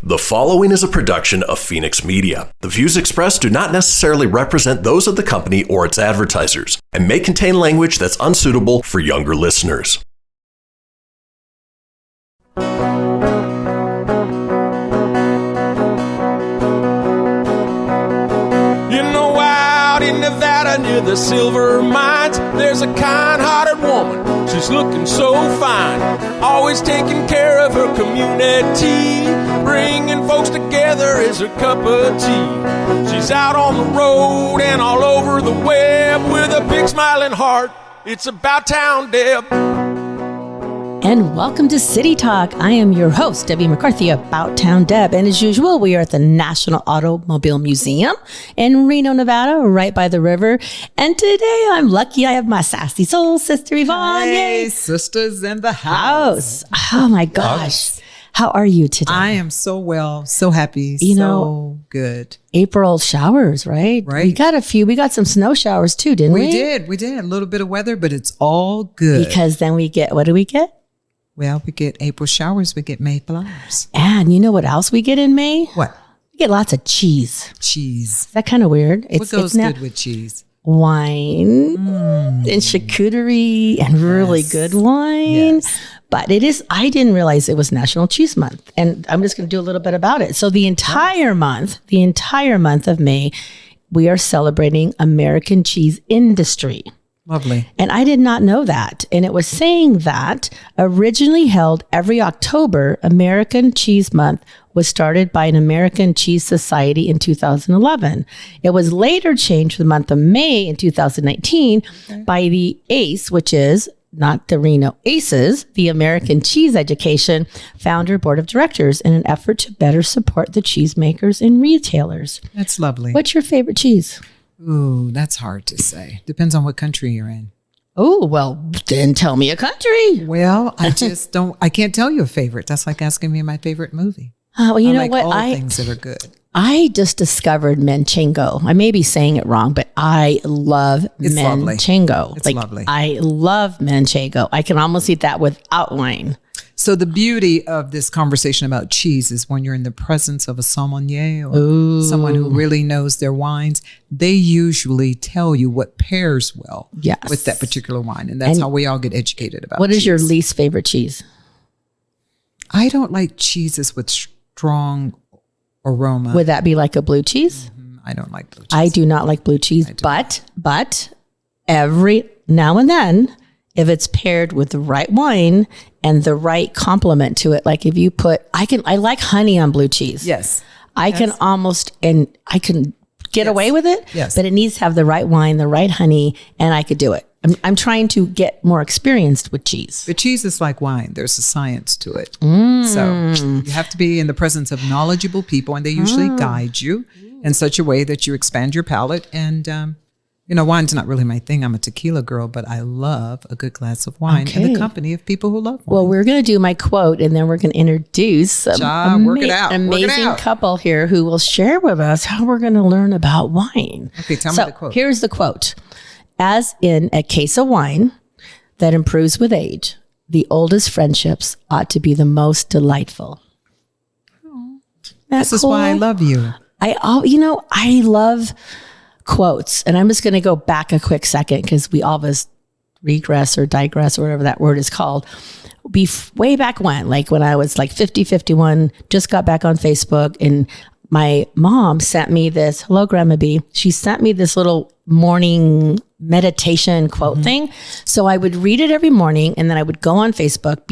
The following is a production of Fenix Media. The views expressed do not necessarily represent those of the company or its advertisers and may contain language that's unsuitable for younger listeners. You know, out in Nevada near the silver mines, there's a kind-hearted woman. She's looking so fine, always taking care of her community. Bringing folks together is her cup of tea. She's out on the road and all over the web with a big smiling heart. It's about town, Deb. And welcome to City Talk. I am your host, Debbie McCarthy, About Town Deb. And as usual, we are at the National Automobile Museum in Reno, Nevada, right by the river. And today I'm lucky I have my sassy soul sister, Yvonne. Hey, Yay. sisters in the house. Oh my gosh. How are you today? I am so well, so happy, so good. April showers, right? Right. We got some snow showers too, didn't we? We did. A little bit of weather, but it's all good. Because then we get, what do we get? Well, we get April showers, we get May flowers. And you know what else we get in May? What? We get lots of cheese. Cheese. Is that kind of weird? What goes good with cheese? Wine and charcuterie and really good wine. Yes. But I didn't realize it was National Cheese Month. And I'm just going to do a little bit about it. So the entire month of May, we are celebrating American cheese industry. Lovely. And I did not know that. And it was saying that originally held every October, American Cheese Month was started by an American Cheese Society in 2011. It was later changed for the month of May in 2019 by the ACE, which is not the Reno Aces, the American Cheese Education Founder Board of Directors, in an effort to better support the cheesemakers and retailers. That's lovely. What's your favorite cheese? Ooh, that's hard to say. Depends on what country you're in. Oh, well, then tell me a country. Well, I can't tell you a favorite. That's like asking me my favorite movie. Well, you I know like what? all things that are good. I just discovered Manchego. I may be saying it wrong, but I love Manchego. It's lovely. I love Manchego. I can almost eat that without wine. So the beauty of this conversation about cheese is when you're in the presence of a sommelier or someone who really knows their wines, they usually tell you what pairs well with that particular wine. And that's how we all get educated about What cheese. is your least favorite cheese? I don't like cheeses with strong aroma. Would that be like a blue cheese? I don't like blue cheese. I do not like blue cheese, but every now and then, if it's paired with the right wine and the right complement to it, like if you put, I like honey on blue cheese. Yes. I can get away with it, but it needs to have the right wine, the right honey, and I could do it. I'm trying to get more experienced with cheese. But cheese is like wine. There's a science to it. So you have to be in the presence of knowledgeable people, and they usually guide you in such a way that you expand your palate. And, wine's not really my thing. I'm a tequila girl, but I love a good glass of wine in the company of people who love wine. Well, we're going to do my quote, and then we're going to introduce an amazing couple here who will share with us how we're going to learn about wine. Okay, tell me the quote. Here's the quote. As in a case of wine that improves with age, the oldest friendships ought to be the most delightful. This is why I love you. I love quotes, and I'm just going to go back a quick second because we all of us regress or digress or whatever that word is called. Way back when, like when I was like 50, 51, just got back on Facebook, and my mom sent me this, hello, Grandma B. She sent me this little morning meditation quote thing. So I would read it every morning, and then I would go on Facebook.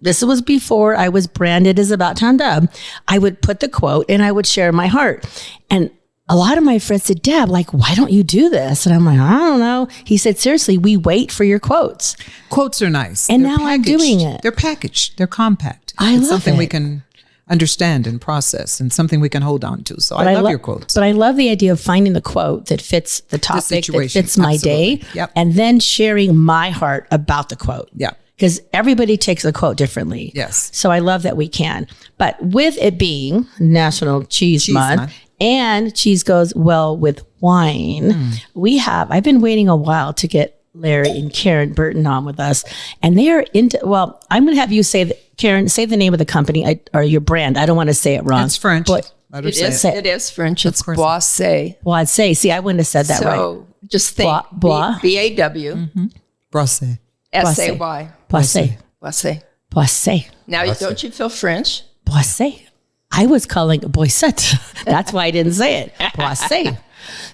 This was before I was branded as About Town Deb. I would put the quote and I would share my heart. And a lot of my friends said, Deb, like, why don't you do this? And I'm like, I don't know. He said, seriously, we wait for your quotes. Quotes are nice. And now I'm doing it. They're packaged. They're compact. I love something it. we can understand and process, and something we can hold on to. So I love your quotes. But I love the idea of finding the quote that fits the topic, that fits my day, and then sharing my heart about the quote. Yeah. Because everybody takes a quote differently. Yes. So I love that we can. But with it being National Cheese Month, and cheese goes well with wine, I've been waiting a while to get Larry and Karen Burton on with us, and they are into, I'm going to have you say that Karen, say the name of the company or your brand. I don't want to say it wrong. It's French. But Let her say it. It is French. It's Boisset. Boisset. See, I wouldn't have said that right. So just think Bois. B-A-W. Boisset. S-A-Y. Boisset. Boisset. Boisset. Now, don't you feel French? Boisset. I was calling it Boisset. That's why I didn't say it. Boisset.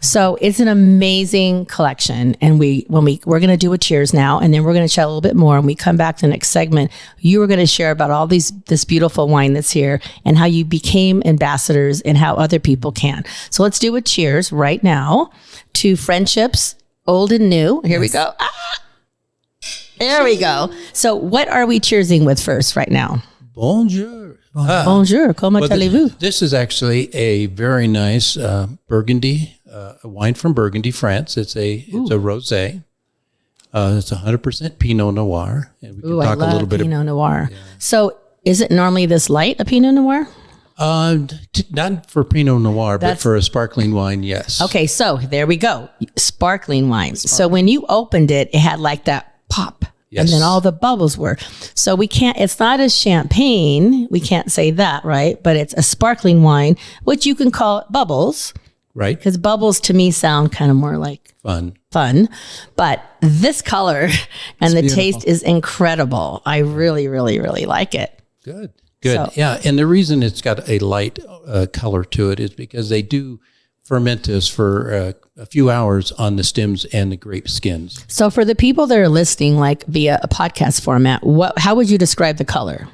So it's an amazing collection. And we're going to do a cheers now, and then we're going to chat a little bit more. And we come back to the next segment. You are going to share about all this beautiful wine that's here and how you became ambassadors and how other people can. So let's do a cheers right now to friendships, old and new. Here we go. There we go. So what are we cheersing with first right now? Bonjour. Bonjour. Comment allez-vous? This is actually a very nice Burgundy, a wine from Burgundy, France. It's a rosé. It's 100% Pinot Noir. And we can talk a little bit Pinot Noir. Yeah. So is it normally this light, a Pinot Noir? Not for Pinot Noir, but for a sparkling wine, yes. Okay, so there we go. Sparkling wine. So when you opened it, it had like that pop. Yes. And then all the bubbles were. So it's not a champagne. We can't say that, right? But it's a sparkling wine, which you can call it bubbles. Right. Because bubbles to me sound kind of more like fun. But this color and the taste is incredible. I really, really, really like it. Good. So, yeah. And the reason it's got a light color to it is because they do ferment this for a few hours on the stems and the grape skins. So for the people that are listening, like via a podcast format, how would you describe the color?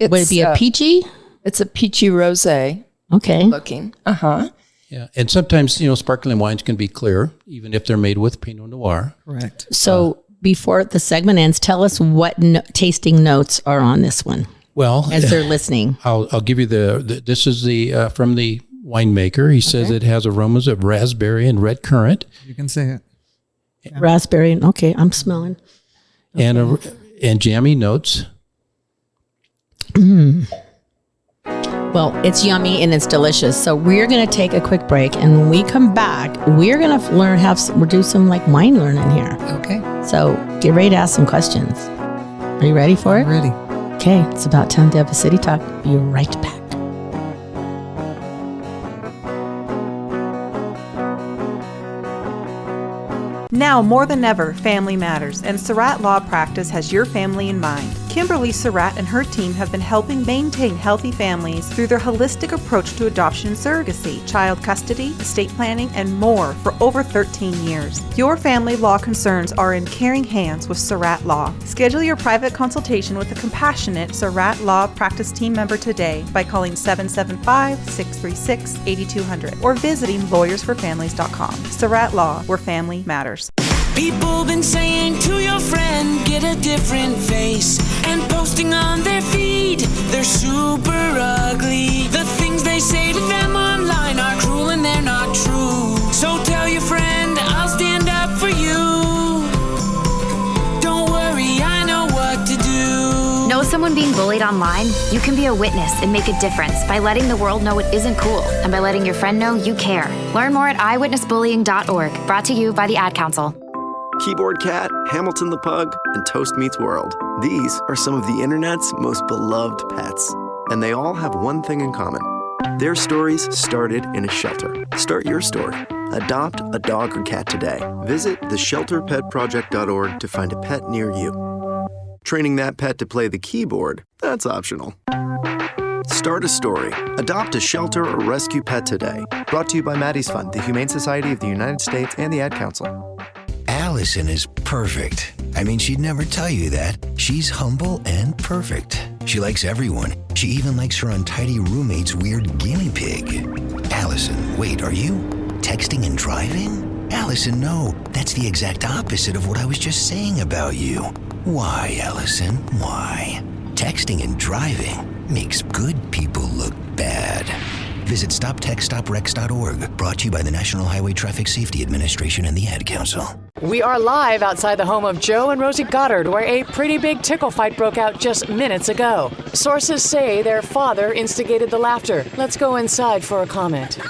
Would it be a peachy? It's a peachy rosé. Okay. Looking. Yeah. And sometimes, sparkling wines can be clear, even if they're made with Pinot Noir. Correct. So before the segment ends, tell us what tasting notes are on this one. Well, as they're listening, I'll give you this is from the winemaker. He says it has aromas of raspberry and red currant. You can say it. Yeah. Raspberry. Okay, I'm smelling. Okay. And jammy notes. Well, it's yummy and it's delicious. So we're going to take a quick break, and when we come back, we're going to we'll do some like wine learning here. Okay. So get ready to ask some questions. Are you ready for it? I'm ready. Okay, it's about time to have a city talk. Be right back. Now more than ever, family matters, and Surratt Law Practice has your family in mind. Kimberly Surratt and her team have been helping maintain healthy families through their holistic approach to adoption and surrogacy, child custody, estate planning, and more for over 13 years. Your family law concerns are in caring hands with Surratt Law. Schedule your private consultation with a compassionate Surratt Law Practice team member today by calling 775-636-8200 or visiting lawyersforfamilies.com. Surratt Law, where family matters. People been saying to your friend, get a different face, and posting on their feed, they're super ugly. The things they say to them online are cruel and they're not true. So tell your friend, I'll stand up for you. Don't worry, I know what to do. Know someone being bullied online? You can be a witness and make a difference by letting the world know it isn't cool and by letting your friend know you care. Learn more at eyewitnessbullying.org. Brought to you by the Ad Council. Keyboard Cat, Hamilton the Pug, and Toast Meets World. These are some of the internet's most beloved pets, and they all have one thing in common. Their stories started in a shelter. Start your story. Adopt a dog or cat today. Visit theshelterpetproject.org to find a pet near you. Training that pet to play the keyboard, that's optional. Start a story. Adopt a shelter or rescue pet today. Brought to you by Maddie's Fund, the Humane Society of the United States, and the Ad Council. Allison is perfect. I mean, she'd never tell you that. She's humble and perfect. She likes everyone. She even likes her untidy roommate's weird guinea pig. Allison, wait, are you texting and driving? Allison, no. That's the exact opposite of what I was just saying about you. Why, Allison? Why? Texting and driving makes good people look bad. Visit StopTextStopWrecks.org. Brought to you by the National Highway Traffic Safety Administration and the Ad Council. We are live outside the home of Joe and Rosie Goddard, where a pretty big tickle fight broke out just minutes ago. Sources say their father instigated the laughter. Let's go inside for a comment.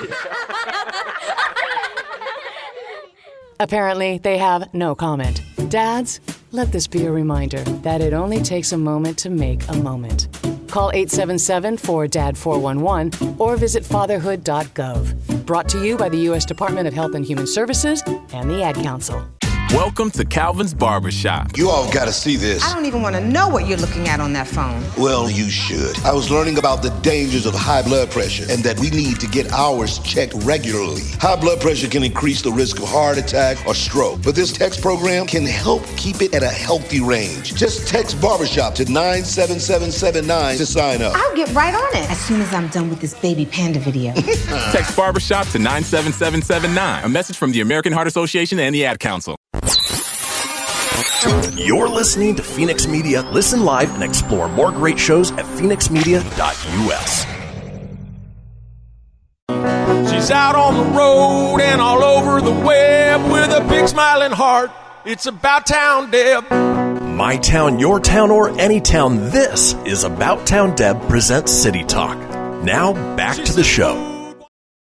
Apparently, they have no comment. Dads, Let this be a reminder that it only takes a moment to make a moment. Call 877-4DAD-411 or visit fatherhood.gov. Brought to you by the U.S. Department of Health and Human Services and the Ad Council. Welcome to Calvin's Barbershop. You all gotta see this. I don't even want to know what you're looking at on that phone. Well, you should. I was learning about the dangers of high blood pressure and that we need to get ours checked regularly. High blood pressure can increase the risk of heart attack or stroke, but this text program can help keep it at a healthy range. Just text Barbershop to 97779 to sign up. I'll get right on it as soon as I'm done with this baby panda video. Text Barbershop to 97779. A message from the American Heart Association and the Ad Council. You're listening to Fenix Media. Listen live and explore more great shows at phoenixmedia.us. She's out on the road and all over the web with a big smiling heart. It's About Town Deb. My town, your town, or any town, this is About Town Deb presents City Talk. Now, back to the show.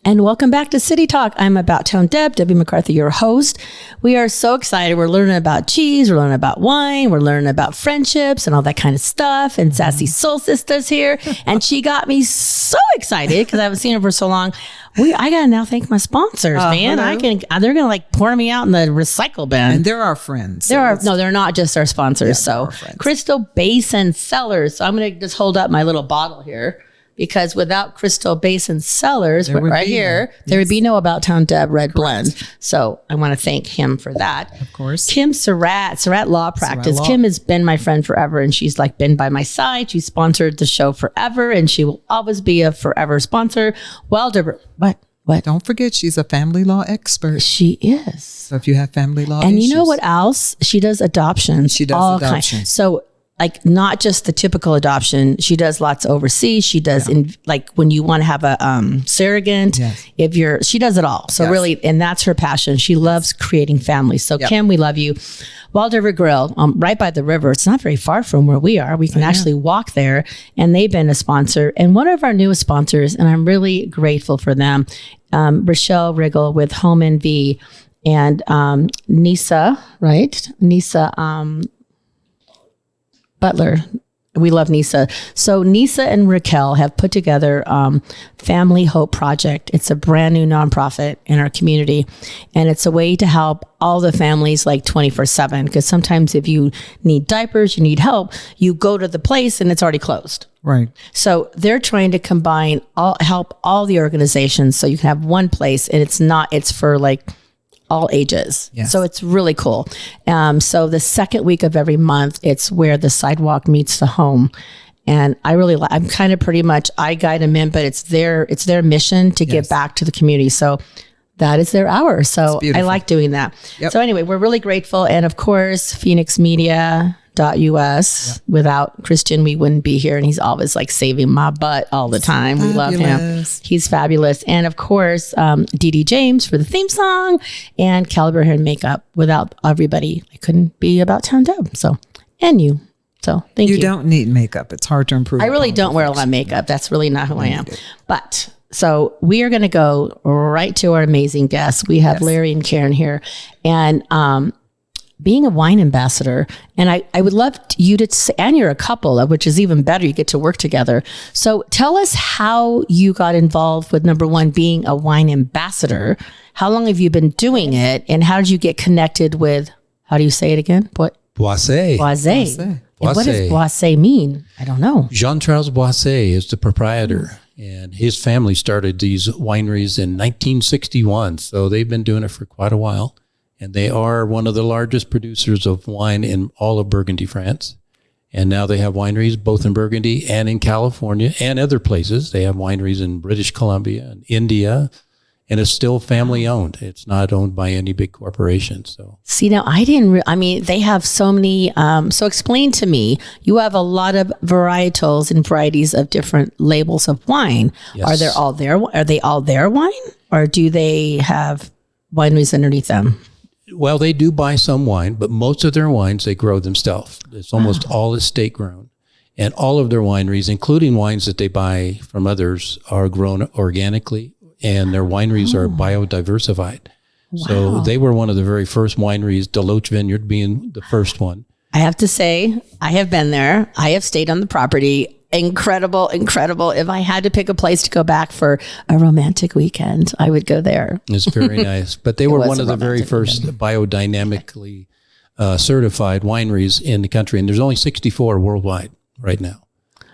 And welcome back to City Talk. I'm About Town Deb, Debbie McCarthy, your host. We are so excited. We're learning about cheese. We're learning about wine. We're learning about friendships and all that kind of stuff. And Sassy Soul Sister's here. And she got me so excited because I haven't seen her for so long. I got to now thank my sponsors, man. They're going to like pour me out in the recycle bin. And they're our friends. They're not just our sponsors. So Crystal Basin Cellars. So I'm going to just hold up my little bottle here. Because without Crystal Basin Cellars, there would be no About Town Deb Red Blend. So I want to thank him for that. Of course. Kim Surratt Law Practice. Kim has been my friend forever, and she's like been by my side. She sponsored the show forever, and she will always be a forever sponsor. Well, Deborah, what? Don't forget, she's a family law expert. She is. So if you have family law and issues. you know what else? She does adoptions. She does adoptions. So like not just the typical adoption. She does lots overseas. She does like when you want to have a surrogate. Yes. She does it all. So really, and that's her passion. She loves creating families. So Kim, we love you. Wild River Grille, right by the river. It's not very far from where we are. We can actually walk there, and they've been a sponsor and one of our newest sponsors. And I'm really grateful for them. Rochelle Riggle with Home NV and Nisa, right? Nisa. Butler. We love Nisa. So Nisa and Raquel have put together Family Hope Project. It's a brand new nonprofit in our community. And it's a way to help all the families like 24/7. Because sometimes if you need diapers, you need help, you go to the place and it's already closed. Right. So they're trying to combine help all the organizations so you can have one place, and it's for like all ages. Yes. So it's really cool. So the second week of every month, it's where the sidewalk meets the home. And I'm kind of pretty much, I guide them in, but it's their mission to give back to the community. So that is their hour. So I like doing that. Yep. So anyway, we're really grateful. And of course, Fenix Media. .us. Yep. Without Christian, we wouldn't be here. And he's always like saving my butt all the time. Fabulous. We love him. He's fabulous. And of course, DD James for the theme song and Caliber Hair and Makeup. Without everybody, I couldn't be About Town Deb. So, and you. So thank you. You don't need makeup. It's hard to improve. I really don't wear a lot of makeup. That's really not who I am. But so we are going to go right to our amazing guests. We have Larry and Karen here. And, being a wine ambassador, and I would love you to say, and you're a couple, which is even better, you get to work together. So tell us how you got involved with, number one, being a wine ambassador. How long have you been doing it? And how did you get connected with, how do you say it again? What? Boisset. Boisset. And what does Boisset mean? I don't know. Jean-Charles Boisset is the proprietor, and his family started these wineries in 1961. So they've been doing it for quite a while. And they are one of the largest producers of wine in all of Burgundy, France. And now they have wineries both in Burgundy and in California and other places. They have wineries in British Columbia and India, and it's still family owned. It's not owned by any big corporation. So see, now they have so many. So explain to me, you have a lot of varietals and varieties of different labels of wine. Yes. Are they all their wine, or do they have wineries underneath them? Well, they do buy some wine, but most of their wines, they grow themselves. It's almost all estate grown. And all of their wineries, including wines that they buy from others, are grown organically, and their wineries are biodiversified. Wow. So they were one of the very first wineries, Deloach Vineyard being the first one. I have to say, I have been there. I have stayed on the property. Incredible. If I had to pick a place to go back for a romantic weekend, I would go there. It's very nice. But they were one of the very first biodynamically certified wineries in the country. And there's only 64 worldwide right now.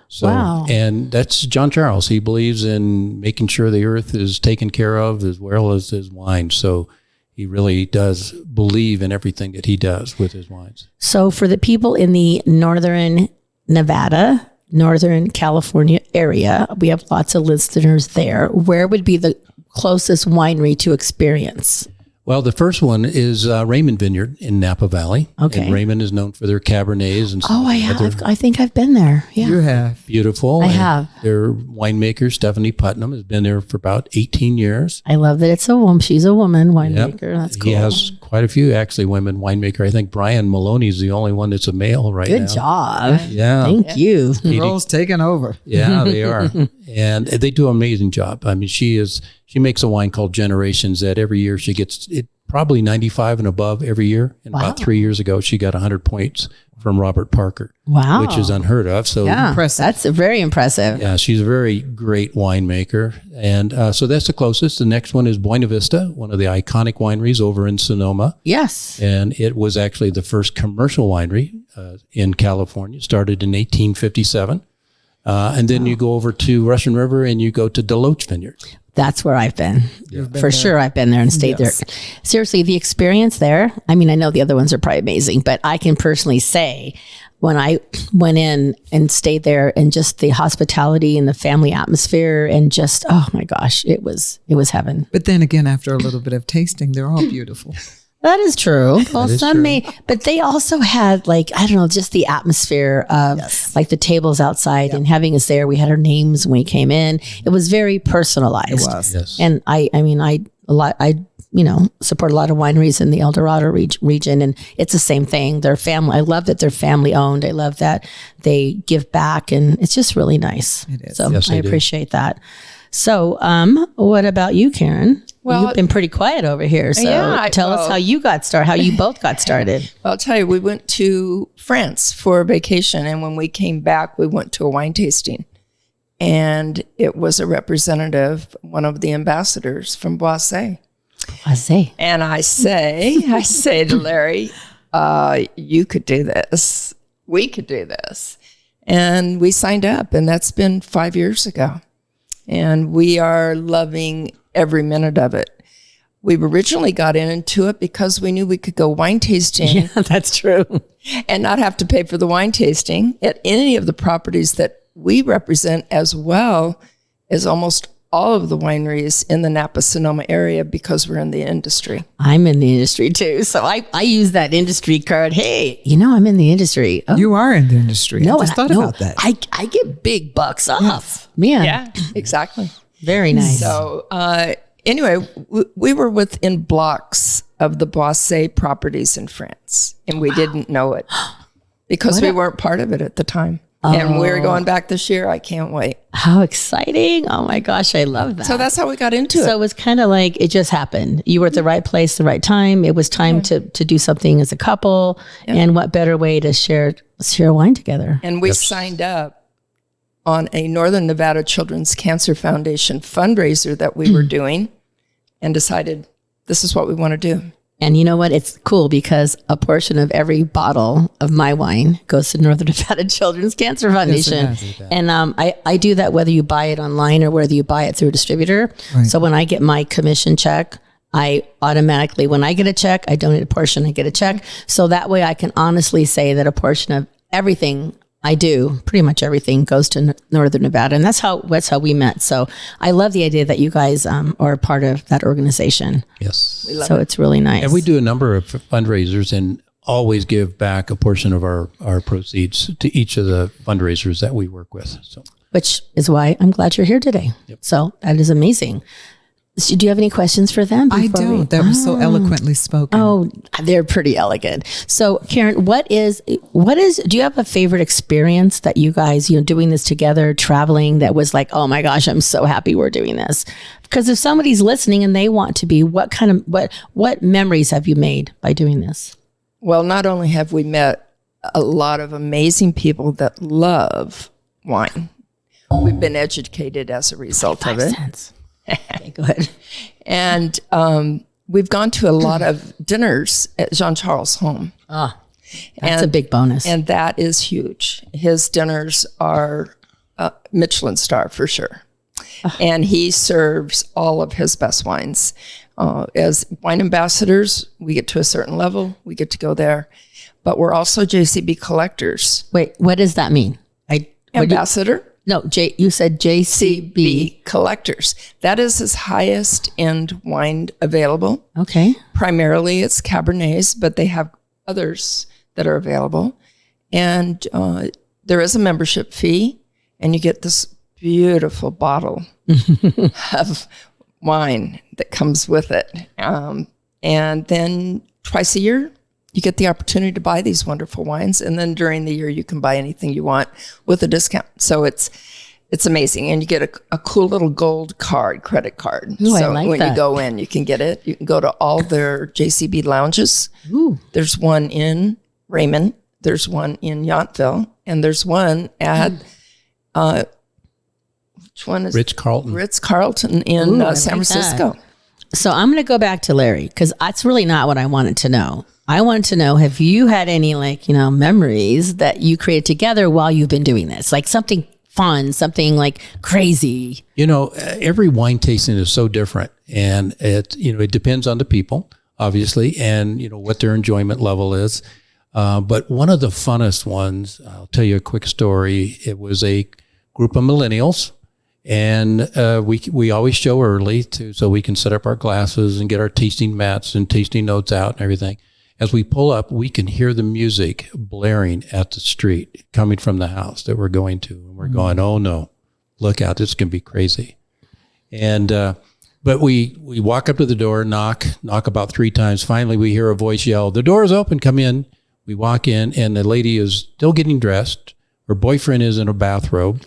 So, wow. And that's John Charles. He believes in making sure the earth is taken care of as well as his wine. So he really does believe in everything that he does with his wines. So for the people in the northern Nevada, Northern California area, we have lots of listeners there. Where would be the closest winery to experience? Well, the first one is Raymond Vineyard in Napa Valley. Okay. And Raymond is known for their Cabernets and Oh, I have. I think I've been there. Yeah. You have. Beautiful. I And have. Their winemaker, Stephanie Putnam, has been there for about 18 years. I love that it's a woman. She's a woman winemaker. That's cool. He has quite a few, actually, women winemaker. I think Brian Maloney is the only one that's a male right now. Good job. Yeah. Thank you. The role's taken over. Yeah, they are. And they do an amazing job. I mean, she makes a wine called Generations that every year she gets it probably 95 and above every year. And about 3 years ago, she got 100 points from Robert Parker. Wow. Which is unheard of. So yeah, that's very impressive. Yeah, she's a very great winemaker. And so that's the closest. The next one is Buena Vista, one of the iconic wineries over in Sonoma. Yes. And it was actually the first commercial winery in California, started in 1857. And then you go over to Russian River and you go to Deloach Vineyard. That's where I've been. For sure, I've been there and stayed Yes. there. Seriously, the experience there, I mean, I know the other ones are probably amazing, but I can personally say when I went in and stayed there and just the hospitality and the family atmosphere and just, oh my gosh, it was heaven. But then again, after a little bit of tasting, they're all beautiful. That is true. Well, is some true. may, but they also had like, I don't know, just the atmosphere of like the tables outside and having us there. We had our names when we came in. It was very personalized. It was. Yes. And I support a lot of wineries in the El Dorado region, and it's the same thing. They're family. I love that they're family owned. I love that they give back, and it's just really nice. It is. So Yes, I they do. appreciate that. So, what about you, Karen? Well, you've been pretty quiet over here. So Yeah, tell us how you got started, how you both got started. I'll tell you, we went to France for a vacation, and when we came back, we went to a wine tasting. And it was a representative, one of the ambassadors from Boisset. Boisset. And I say to Larry, you could do this. We could do this. And we signed up, and that's been 5 years ago. And we are loving every minute of it. We originally got into it because we knew we could go wine tasting. Yeah, that's true. And not have to pay for the wine tasting at any of the properties that we represent, as well as almost all of the wineries in the Napa Sonoma area, because we're in the industry. I'm in the industry too. So I use that industry card. Hey, I'm in the industry. Oh, You are in the industry. no, I just thought about that. I get big bucks off. Man. Yeah, exactly. Very nice. So anyway, we were within blocks of the Boisset properties in France, and we didn't know it because we weren't part of it at the time. And we're going back this year. I can't wait. How exciting. Oh my gosh, I love that. So that's how we got into it. So it was kind of like it just happened. You were at the right place, the right time. It was time to do something as a couple. And what better way to share wine together? And we signed up on a Northern Nevada Children's Cancer Foundation fundraiser that we were doing and decided this is what we want to do. And you know what? It's cool because a portion of every bottle of my wine goes to Northern Nevada Children's Cancer Foundation. Yes, and I do that whether you buy it online or whether you buy it through a distributor. Right. So when I get my commission check, I automatically, when I get a check, I donate a portion, I get a check. So that way I can honestly say that a portion of everything I do, pretty much everything, goes to Northern Nevada. And that's how we met. So I love the idea that you guys are part of that organization. Yes. So it's really nice. And we do a number of fundraisers and always give back a portion of our proceeds to each of the fundraisers that we work with. So, which is why I'm glad you're here today. Yep. So that is amazing. So do you have any questions for them? I don't. That was so eloquently spoken. Oh, they're pretty elegant. So Karen, do you have a favorite experience that you guys, doing this together, traveling, that was like, oh my gosh, I'm so happy we're doing this? Because if somebody's listening and they want to be, what memories have you made by doing this? Well, not only have we met a lot of amazing people that love wine. We've been educated as a result of it. Okay, go ahead. And we've gone to a lot of dinners at Jean-Charles' home. That's a big bonus. And that is huge. His dinners are Michelin star for sure. And he serves all of his best wines. As wine ambassadors, we get to a certain level, we get to go there. But we're also JCB collectors. Wait, what does that mean? Ambassador? You said JCB. collectors. That is his highest end wine available. Okay. Primarily it's Cabernets, but they have others that are available. And there is a membership fee, and you get this beautiful bottle of wine that comes with it. And then twice a year, you get the opportunity to buy these wonderful wines. And then during the year, you can buy anything you want with a discount. So it's amazing. And you get a cool little gold credit card. Ooh, so I like when that. you go in, you can get it. You can go to all their JCB lounges. Ooh. There's one in Raymond. There's one in Yountville. And there's one at, which one is Ritz-Carlton. Ritz-Carlton in San Francisco. So I'm going to go back to Larry, because that's really not what I wanted to know. I wanted to know, have you had any memories that you created together while you've been doing this? Like something fun, something like crazy. Every wine tasting is so different, and it depends on the people, obviously, and what their enjoyment level is. But one of the funnest ones, I'll tell you a quick story. It was a group of millennials, and we always show early so we can set up our glasses and get our tasting mats and tasting notes out and everything. As we pull up, we can hear the music blaring at the street coming from the house that we're going to. And we're going, oh no, look out, this can be crazy. And, but we walk up to the door, knock about 3 times. Finally, we hear a voice yell, "The door is open, come in." We walk in, and the lady is still getting dressed. Her boyfriend is in a bathrobe.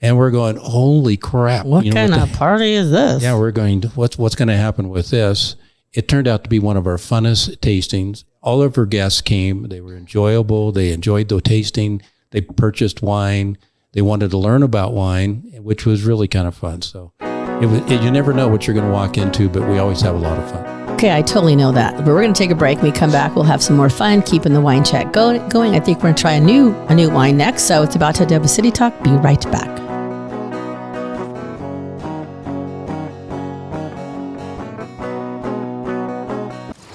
And we're going, holy crap. What kind of party is this? Yeah, we're going, what's going to happen with this? It turned out to be one of our funnest tastings. All of our guests came. They were enjoyable. They enjoyed the tasting. They purchased wine. They wanted to learn about wine, which was really kind of fun. So you never know what you're going to walk into, but we always have a lot of fun. Okay, I totally know that. But we're going to take a break. When we come back, we'll have some more fun, keeping the wine chat going. I think we're going to try a new wine next. So it's about to have a City Talk. Be right back.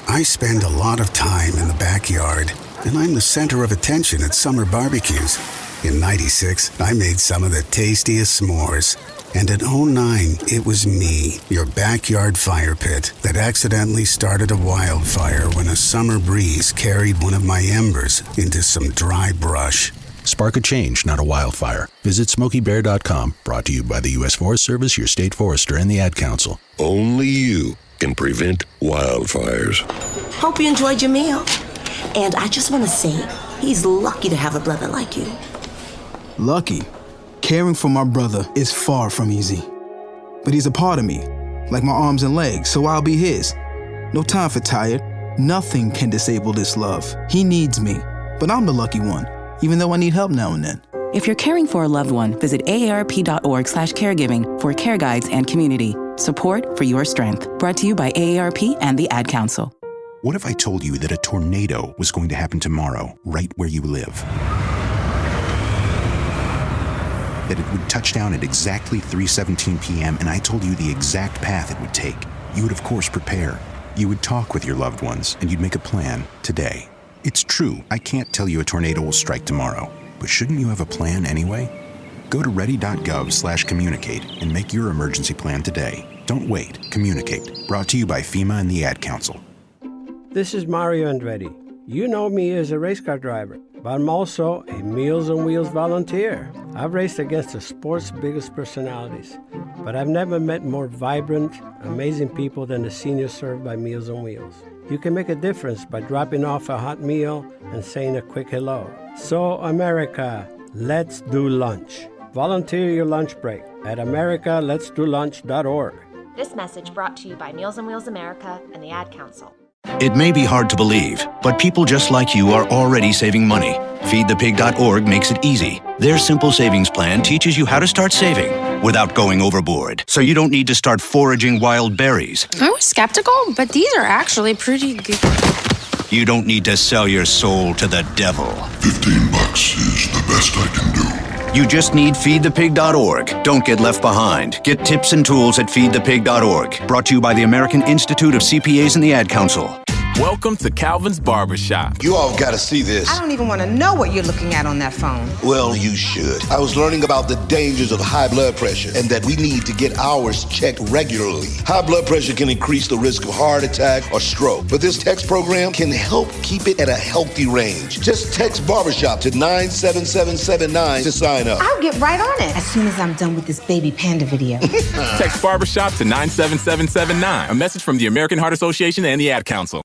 I spend a lot of time in the backyard, and I'm the center of attention at summer barbecues. In '96, I made some of the tastiest s'mores. And in '09, it was me, your backyard fire pit, that accidentally started a wildfire when a summer breeze carried one of my embers into some dry brush. Spark a change, not a wildfire. Visit SmokeyBear.com, brought to you by the U.S. Forest Service, your state forester, and the Ad Council. Only you can prevent wildfires. Hope you enjoyed your meal. And I just want to say, he's lucky to have a brother like you. Lucky? Caring for my brother is far from easy. But he's a part of me, like my arms and legs, so I'll be his. No time for tired. Nothing can disable this love. He needs me, but I'm the lucky one, even though I need help now and then. If you're caring for a loved one, visit aarp.org/caregiving for care guides and community. Support for your strength. Brought to you by AARP and the Ad Council. What if I told you that a tornado was going to happen tomorrow, right where you live? That it would touch down at exactly 3:17 p.m. and I told you the exact path it would take. You would, of course, prepare. You would talk with your loved ones, and you'd make a plan today. It's true, I can't tell you a tornado will strike tomorrow, but shouldn't you have a plan anyway? Go to ready.gov/communicate and make your emergency plan today. Don't wait. Communicate. Brought to you by FEMA and the Ad Council. This is Mario Andretti. You know me as a race car driver, but I'm also a Meals on Wheels volunteer. I've raced against the sport's biggest personalities, but I've never met more vibrant, amazing people than the seniors served by Meals on Wheels. You can make a difference by dropping off a hot meal and saying a quick hello. So, America, let's do lunch. Volunteer your lunch break at americaletsdolunch.org. This message brought to you by Meals on Wheels America and the Ad Council. It may be hard to believe, but people just like you are already saving money. FeedThePig.org makes it easy. Their simple savings plan teaches you how to start saving without going overboard, so you don't need to start foraging wild berries. I was skeptical, but these are actually pretty good. You don't need to sell your soul to the devil. $15 is the best I can do. You just need FeedThePig.org. Don't get left behind. Get tips and tools at FeedThePig.org. Brought to you by the American Institute of CPAs and the Ad Council. Welcome to Calvin's Barbershop. You all gotta see this. I don't even want to know what you're looking at on that phone. Well, you should. I was learning about the dangers of high blood pressure and that we need to get ours checked regularly. High blood pressure can increase the risk of heart attack or stroke, but this text program can help keep it at a healthy range. Just text Barbershop to 97779 to sign up. I'll get right on it as soon as I'm done with this baby panda video. Text Barbershop to 97779. A message from the American Heart Association and the Ad Council.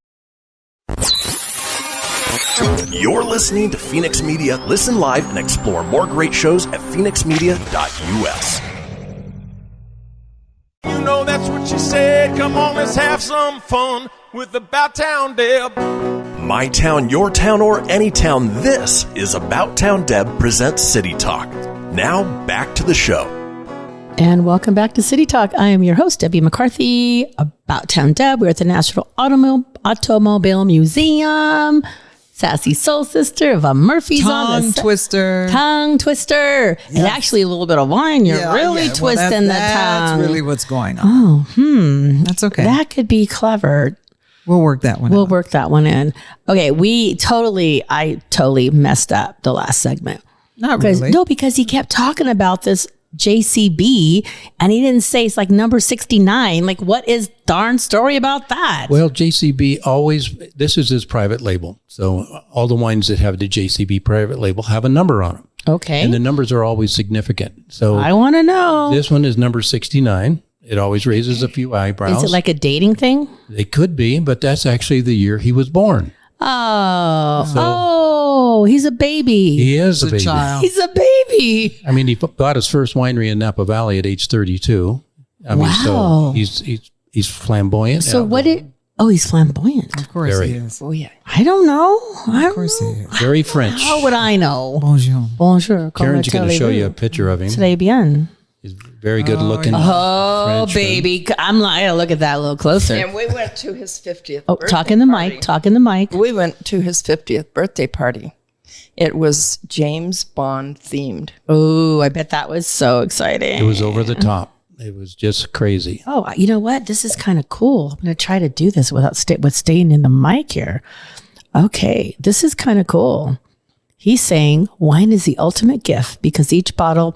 You're listening to Fenix Media. Listen live and explore more great shows at phoenixmedia.us. You know that's what she said. Come on, let's have some fun with About Town Deb. My town, your town, or any town, this is About Town Deb presents City Talk. Now, back to the show. And welcome back to City Talk. I am your host, Debbie McCarthy, About Town Deb. We're at the National Automobile Museum. Sassy Soul Sister, Yvonne Murphy's on the Tongue twister. Yes. And actually a little bit of wine. You're really twisting the tongue. That's really what's going on. Oh, That's okay. That could be clever. We'll work that one out. We'll work that one in. Okay, I totally messed up the last segment. Not really. No, because he kept talking about this JCB and he didn't say it's like number 69. Like, what is darn story about that? Well, JCB this is his private label. So all the wines that have the JCB private label have a number on them. Okay. And the numbers are always significant. So I want to know. This one is number 69. It always raises a few eyebrows. Is it like a dating thing? It could be, but that's actually the year he was born. He's a baby. He is a baby. Child. He's a baby. I mean, he bought his first winery in Napa Valley at age 32. I mean, so he's flamboyant. So he's flamboyant. Of course Very. he is. Oh, yeah. I don't know. Of course he is. Very French. How would I know? Bonjour. Bonjour. Karen's going to show you a picture of him. Très bien. He's very good looking. Oh, Frenchman. baby. I gotta look at that a little closer. And we went to his 50th Oh, birthday talk in the party. mic. Talk in the mic. We went to his 50th birthday party. It was James Bond themed. Oh, I bet that was so exciting. It was over the top. It was just crazy. Oh, you know what? This is kind of cool. I'm going to try to do this without staying in the mic here. Okay, this is kind of cool. He's saying wine is the ultimate gift because each bottle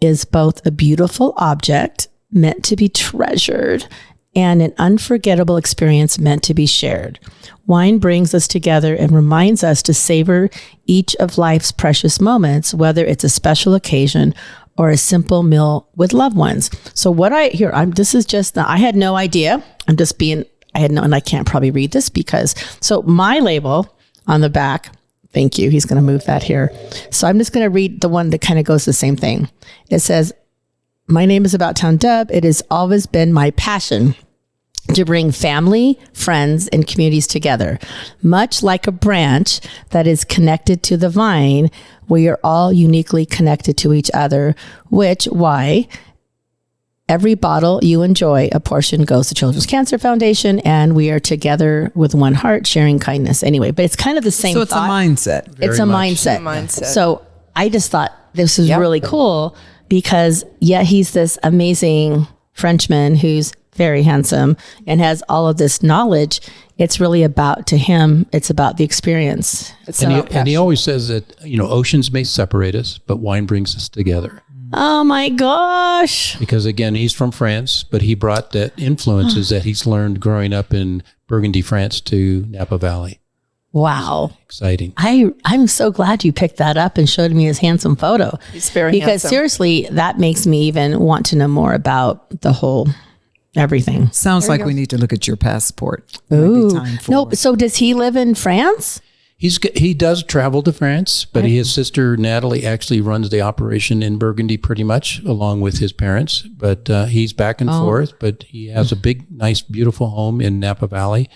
is both a beautiful object meant to be treasured and an unforgettable experience meant to be shared. Wine brings us together and reminds us to savor each of life's precious moments, whether it's a special occasion or a simple meal with loved ones. So what I had no idea. And I can't probably read this so my label on the back, thank you. He's going to move that here. So I'm just going to read the one that kind of goes the same thing. It says, my name is About Town Deb. It has always been my passion to bring family, friends, and communities together. Much like a branch that is connected to the vine, we are all uniquely connected to each other, why every bottle you enjoy, a portion goes to Children's Cancer Foundation, and we are together with one heart, sharing kindness. Anyway, but it's kind of the same So it's thought. a mindset. It's a mindset. So I just thought this was really cool because he's this amazing Frenchman who's very handsome and has all of this knowledge. It's really about the experience. And he always says that, oceans may separate us, but wine brings us together. Oh my gosh. Because again, he's from France, but he brought that influences that he's learned growing up in Burgundy, France to Napa Valley. Wow. Exciting. I'm so glad you picked that up and showed me his handsome photo. He's very Because handsome. Seriously, that makes me even want to know more about the whole everything. Sounds like we need to look at your passport. Ooh. No, so does he live in France? He does travel to France, but his sister Natalie actually runs the operation in Burgundy pretty much along with his parents. But he's back and forth, but he has a big, nice, beautiful home in Napa Valley.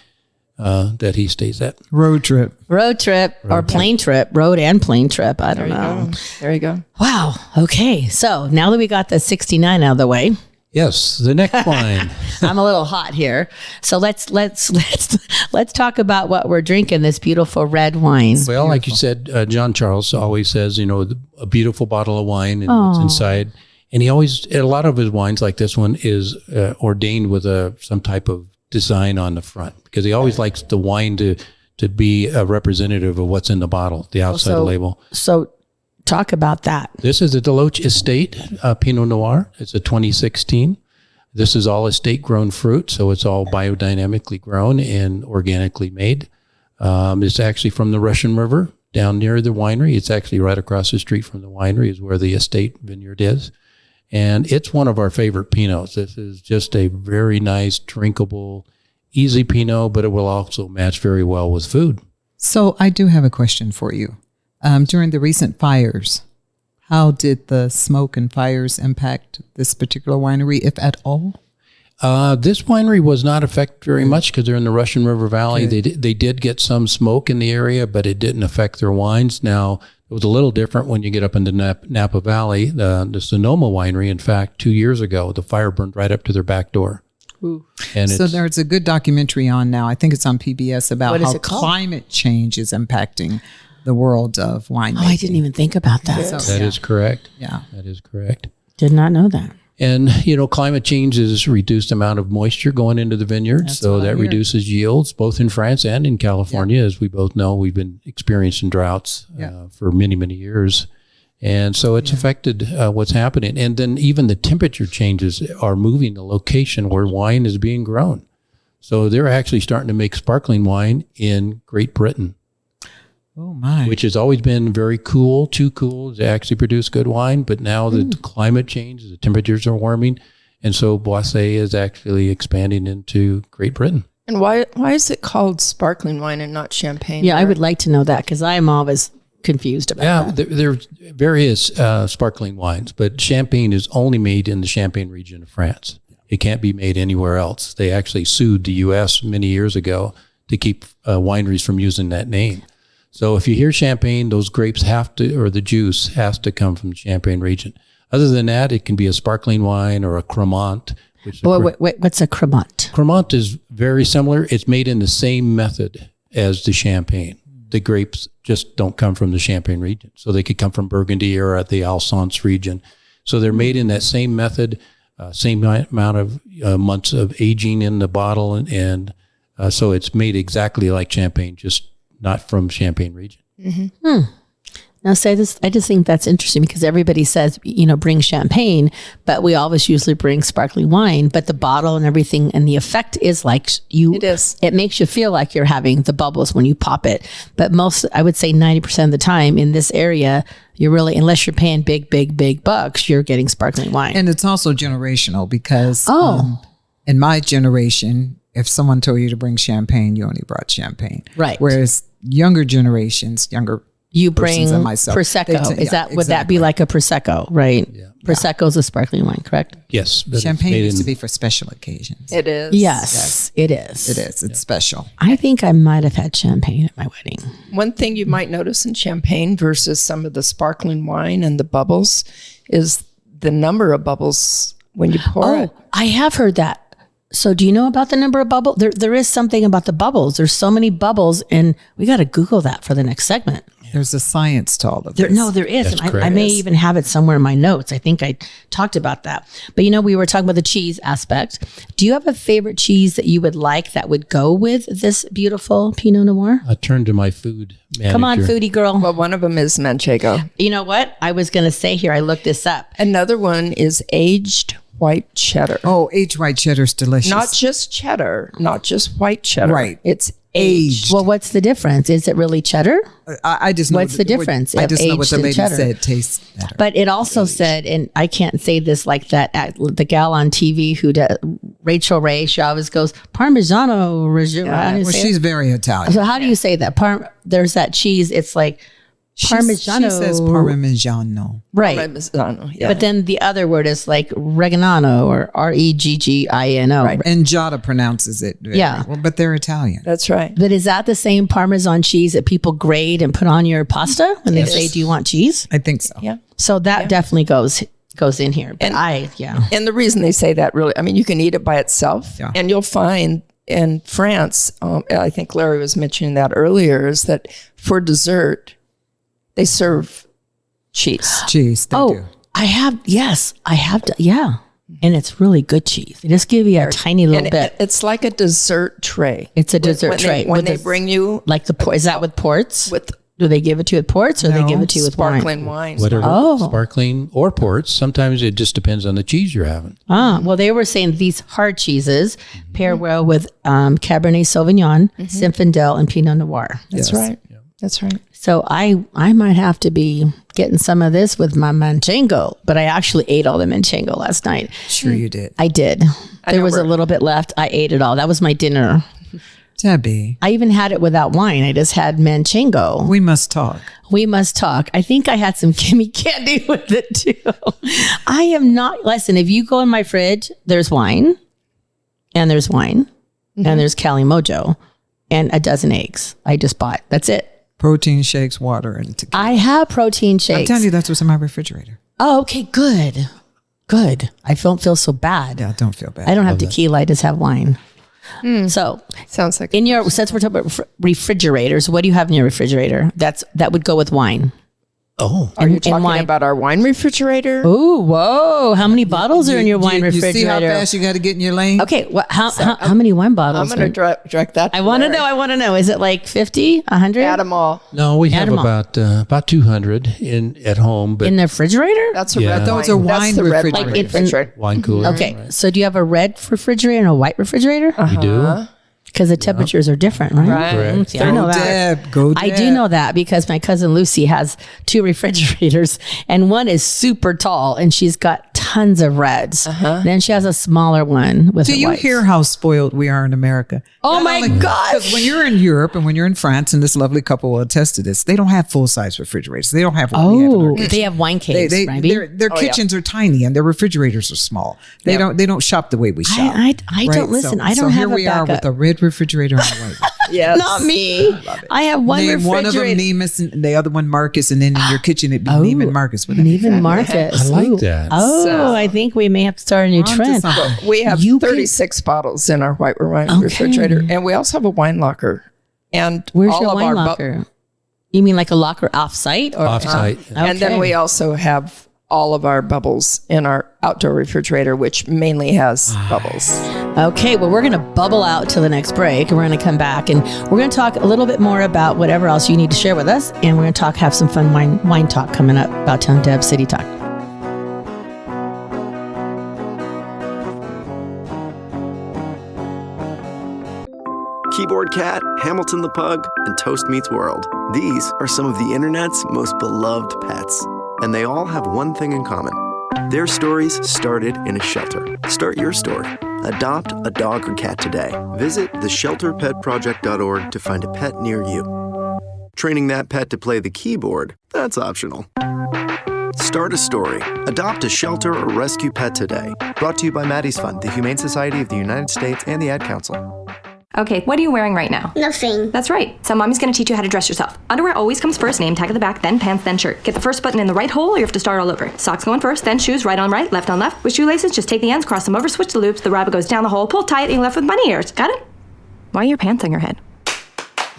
that he stays at. Road trip or plane trip, road and plane trip. I don't know. There you go. Wow. Okay. So now that we got the 69 out of the way. Yes, the next wine. I'm a little hot here. So let's talk about what we're drinking, this beautiful red wine. Well, like you said, John Charles always says, a beautiful bottle of wine and what's inside. And he always, a lot of his wines like this one is ordained with some type of design on the front, because he always likes the wine to be a representative of what's in the bottle, the outside label. So talk about that. This is a Deloach Estate Pinot Noir. It's a 2016. This is all estate grown fruit, so it's all biodynamically grown and organically made. It's actually from the Russian River down near the winery. It's actually right across the street from the winery is where the estate vineyard is. And it's one of our favorite Pinots. This is just a very nice, drinkable, easy Pinot, but it will also match very well with food. So I do have a question for you. During the recent fires, how did the smoke and fires impact this particular winery, if at all? This winery was not affected very much because they're in the Russian River Valley. Okay. They did get some smoke in the area, but it didn't affect their wines. Now, it was a little different when you get up into Napa Valley. The Sonoma winery, in fact, 2 years ago, the fire burned right up to their back door. Ooh. And so there's a good documentary on now. I think it's on PBS about how climate change is impacting the world of winemaking. Oh, I didn't even think about that. That is correct. Yeah. That is correct. Did not know that. And, climate change is reduced amount of moisture going into the vineyard. So that reduces yields, both in France and in California. As we both know, we've been experiencing droughts for many, many years. And so it's affected what's happening. And then even the temperature changes are moving the location where wine is being grown. So they're actually starting to make sparkling wine in Great Britain. Oh my! Which has always been very cool, too cool to actually produce good wine. But now the climate changes, the temperatures are warming. And so Boisset is actually expanding into Great Britain. And why is it called sparkling wine and not champagne? Yeah, I would like to know that because I am always confused about that. There's various sparkling wines, but champagne is only made in the Champagne region of France. It can't be made anywhere else. They actually sued the U.S. many years ago to keep wineries from using that name. So if you hear champagne, those grapes or the juice has to come from the Champagne region. Other than that, it can be a sparkling wine or a Cremant. Wait, what's a Cremant? Cremant is very similar. It's made in the same method as the Champagne. The grapes just don't come from the Champagne region. So they could come from Burgundy or at the Alsace region. So they're made in that same method, same amount of months of aging in the bottle. And so it's made exactly like Champagne, just not from Champagne region. Mm-hmm. Now, I just think that's interesting because everybody says, bring champagne, but we always usually bring sparkling wine. But the bottle and everything and the effect is like It is. It makes you feel like you're having the bubbles when you pop it. But I would say 90% of the time in this area, you're really, unless you're paying big bucks, you're getting sparkling wine. And it's also generational because in my generation, if someone told you to bring champagne, you only brought champagne. Right. Whereas younger generations, you bring persons and myself, Prosecco. Would that be like a Prosecco, right? Yeah. Prosecco is a sparkling wine, correct? Yes. Champagne needs to be for special occasions. It is. Yes, it is. It is. It's special. I think I might have had champagne at my wedding. One thing you might notice in champagne versus some of the sparkling wine and the bubbles is the number of bubbles when you pour it. I have heard that. So do you know about the number of bubbles? There is something about the bubbles. There's so many bubbles, and we got to Google that for the next segment. There's a science to all of this. No, there is. And I may even have it somewhere in my notes. I think I talked about that. But we were talking about the cheese aspect. Do you have a favorite cheese that you would like that would go with this beautiful Pinot Noir? I turn to my food manager. Come on, foodie girl. Well, one of them is Manchego. You know what? I was going to say here, I looked this up. Another one is aged white cheddar. Oh, aged white cheddar is delicious. Not just cheddar, not just white cheddar. Right. It's aged. Well, what's the difference? Is it really cheddar? I just know. What's the differance? I just know what the lady said tastes better. But it also said, and I can't say this like that, the gal on TV who does, Rachel Ray, she always goes, Parmigiano Reggiano. Well, she's very Italian. So how do you say that? There's that cheese. It's like, Parmigiano. She says Parmigiano. Right. Parmigiano, yeah. But then the other word is like Reggiano or Reggino. Right. And Giada pronounces it. Yeah. Well, but they're Italian. That's right. But is that the same Parmesan cheese that people grate and put on your pasta when they say, do you want cheese? I think so. Yeah. So that definitely goes in here. But And the reason they say that really, I mean, you can eat it by itself, and you'll find in France, I think Larry was mentioning that earlier, is that for dessert, they serve cheese. Cheese, they do. I have to, yeah. And it's really good cheese. They just give you a tiny little bit. It's like a dessert tray. It's a dessert tray. When they bring you... Like is that with ports? With Do they give it to you with ports or they give it to you with sparkling wine? wine. Sparkling or ports. Sometimes it just depends on the cheese you're having. Well, they were saying these hard cheeses pair well with Cabernet Sauvignon, Zinfandel, and Pinot Noir. That's right. That's right. So I might have to be getting some of this with my Manchego, but I actually ate all the Manchego last night. Sure you did. I did. There was a little bit left. I ate it all. That was my dinner. Debbie. I even had it without wine. I just had Manchego. We must talk. We must talk. I think I had some gimme candy with it too. I am not, listen, if you go in my fridge, there's wine and there's wine and there's Cali Mojo and a dozen eggs I just bought. That's it. Protein shakes, water, and tequila. I have protein shakes. I'm telling you, that's what's in my refrigerator. Oh, okay, good. Good. I don't feel so bad. Yeah, don't feel bad. I don't have tequila. I just have wine. So sounds like since we're talking about refrigerators, what do you have in your refrigerator? That would go with wine. Oh, are you talking about our wine refrigerator? Oh, whoa! How many bottles are in your wine refrigerator? You see how fast you got to get in your lane? Okay, how many wine bottles? I'm going to direct that. I want to know. I want to know. Is it like 50, 100? Add them all. No, we have about 200 at home. But in the refrigerator? That's a red wine. Those are wine refrigerators. Wine cooler. Okay, so do you have a red refrigerator and a white refrigerator? We do. Because the temperatures are different, right? Correct. See, I know that. Go I do know that because my cousin Lucy has 2 refrigerators and one is super tall and she's got tons of reds. Then she has a smaller one with Do you whites. hear how spoiled we are in America? Oh my gosh. Because when you're in Europe and when you're in France, and this lovely couple will attest to this, they don't have full-size refrigerators. They don't have what we have in our kitchen. They have wine caves, right? Their kitchens are tiny and their refrigerators are small. They don't shop the way we shop. I don't listen. I don't have here a we are backup. with a red refrigerator and a white. Yes. Not me. I have one Name refrigerator. one of them Nemus and the other one Marcus, and then in your kitchen it'd be Neiman Marcus. Neiman Marcus. I like that. Oh, I think we may have to start a new trend. We have 36 bottles in our white wine refrigerator, and we also have a wine locker. And Where's all your of wine our locker? You mean like a locker off-site? Or Off-site. And then we also have all of our bubbles in our outdoor refrigerator, which mainly has bubbles. Okay, well, we're going to bubble out till the next break, and we're going to come back, and we're going to talk a little bit more about whatever else you need to share with us, and we're going to have some fun wine talk coming up about Town Deb City Talk. Keyboard Cat, Hamilton the Pug, and Toast Meets World. These are some of the internet's most beloved pets. And they all have one thing in common. Their stories started in a shelter. Start your story. Adopt a dog or cat today. Visit theshelterpetproject.org to find a pet near you. Training that pet to play the keyboard, that's optional. Start a story. Adopt a shelter or rescue pet today. Brought to you by Maddie's Fund, the Humane Society of the United States, and the Ad Council. Okay, what are you wearing right now? Nothing. That's right. So mommy's gonna teach you how to dress yourself. Underwear always comes first, name tag at the back, then pants, then shirt. Get the first button in the right hole or you have to start all over. Socks going first, then shoes, right on right, left on left. With shoelaces, just take the ends, cross them over, switch the loops, the rabbit goes down the hole, pull tight, and you're left with bunny ears. Got it? Why are your pants on your head?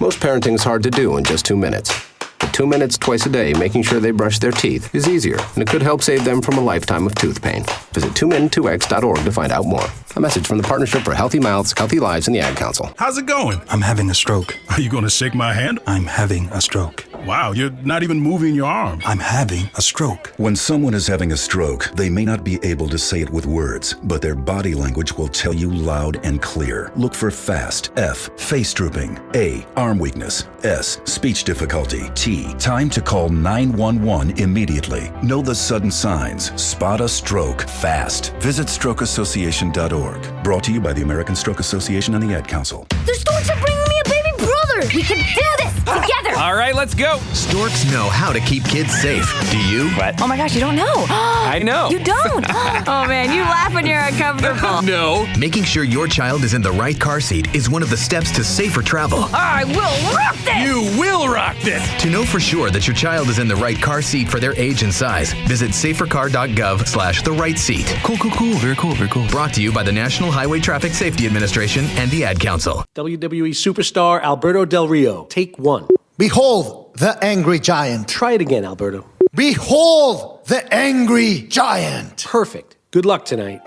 Most parenting is hard to do in just 2 minutes. But 2 minutes twice a day making sure they brush their teeth is easier, and it could help save them from a lifetime of tooth pain. Visit 2min2x.org to find out more. A message from the Partnership for Healthy Mouths, Healthy Lives, and the Ad Council. How's it going? I'm having a stroke. Are you going to shake my hand? I'm having a stroke. Wow, you're not even moving your arm. I'm having a stroke. When someone is having a stroke, they may not be able to say it with words, but their body language will tell you loud and clear. Look for FAST. F, face drooping. A, arm weakness. S, speech difficulty. T, time to call 911 immediately. Know the sudden signs. Spot a stroke fast. Visit strokeassociation.org. Brought to you by the American Stroke Association and the Ad Council. They're going to bring me a baby brother! together. We can do this together. All right, let's go. Storks know how to keep kids safe. Do you? What? Oh my gosh, you don't know. I know. You don't? Oh man, you laugh when you're uncomfortable. No. Making sure your child is in the right car seat is one of the steps to safer travel. I will rock this. You will rock this. To know for sure that your child is in the right car seat for their age and size, visit safercar.gov/the right seat. Cool. Very cool. Brought to you by the National Highway Traffic Safety Administration and the Ad Council. WWE superstar Alberto Del Rio. Take 1. Behold the angry giant. Try it again, Alberto. Behold the angry giant. Perfect. Good luck tonight.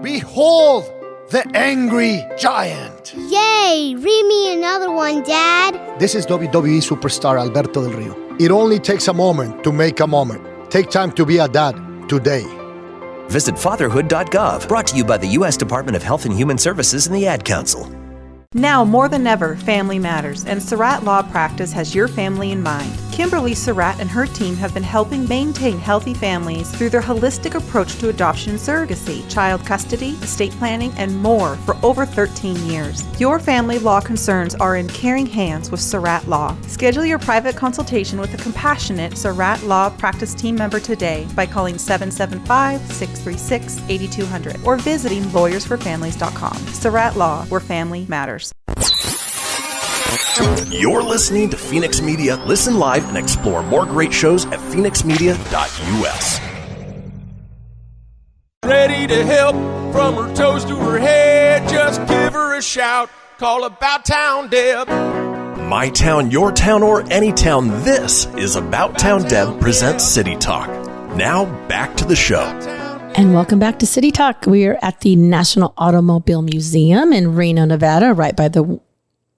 Behold the angry giant. Yay! Read me another one, Dad. This is WWE superstar Alberto Del Rio. It only takes a moment to make a moment. Take time to be a dad today. Visit fatherhood.gov. Brought to you by the U.S. Department of Health and Human Services and the Ad Council. Now more than ever, family matters, and Surratt Law Practice has your family in mind. Kimberly Surratt and her team have been helping maintain healthy families through their holistic approach to adoption and surrogacy, child custody, estate planning, and more for over 13 years. Your family law concerns are in caring hands with Surratt Law. Schedule your private consultation with a compassionate Surratt Law Practice team member today by calling 775-636-8200 or visiting lawyersforfamilies.com. Surratt Law, where family matters. You're listening to Fenix Media. Listen live and explore more great shows at phoenixmedia.us. Ready to help from her toes to her head. Just give her a shout. Call About Town Deb. My town, your town, or any town. This is About Town Deb presents City Talk. Now back to the show. And welcome back to City Talk. We are at the National Automobile Museum in Reno, Nevada, right by the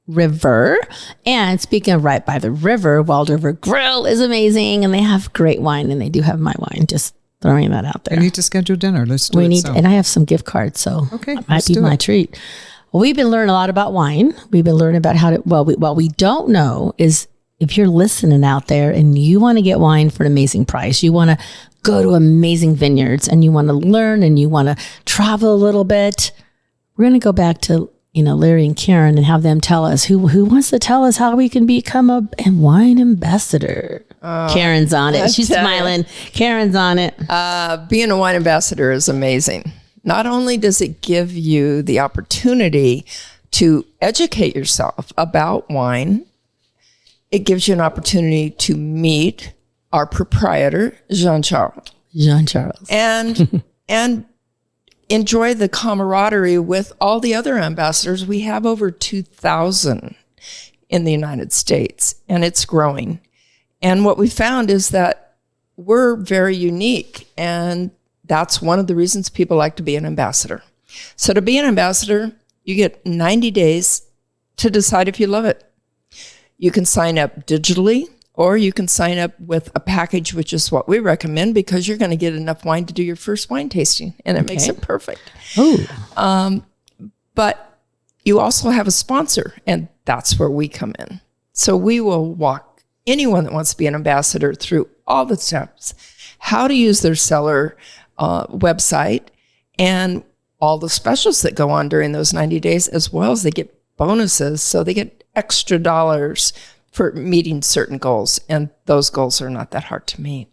river. And speaking of right by the river, Wild River Grille is amazing, and they have great wine, and they do have my wine. Just throwing that out there. We need to schedule dinner. Let's do it. And I have some gift cards, so it might be my treat. Well, we've been learning a lot about wine. We've been learning about how to. What we don't know is if you're listening out there and you want to get wine for an amazing price, you want to go to amazing vineyards, and you want to learn, and you want to travel a little bit. We're going to go back to Larry and Karen and have them tell us who wants to tell us how we can become a wine ambassador. Karen's on it. She's smiling. Karen's on it. Being a wine ambassador is amazing. Not only does it give you the opportunity to educate yourself about wine, it gives you an opportunity to meet our proprietor, Jean-Charles. And enjoy the camaraderie with all the other ambassadors. We have over 2,000 in the United States, and it's growing. And what we found is that we're very unique, and that's one of the reasons people like to be an ambassador. So to be an ambassador, you get 90 days to decide if you love it. You can sign up digitally, or you can sign up with a package, which is what we recommend, because you're going to get enough wine to do your first wine tasting, and it makes it perfect. But you also have a sponsor, and that's where we come in. So we will walk anyone that wants to be an ambassador through all the steps, how to use their cellar website, and all the specials that go on during those 90 days, as well as they get bonuses. So they get extra dollars for meeting certain goals, and those goals are not that hard to meet.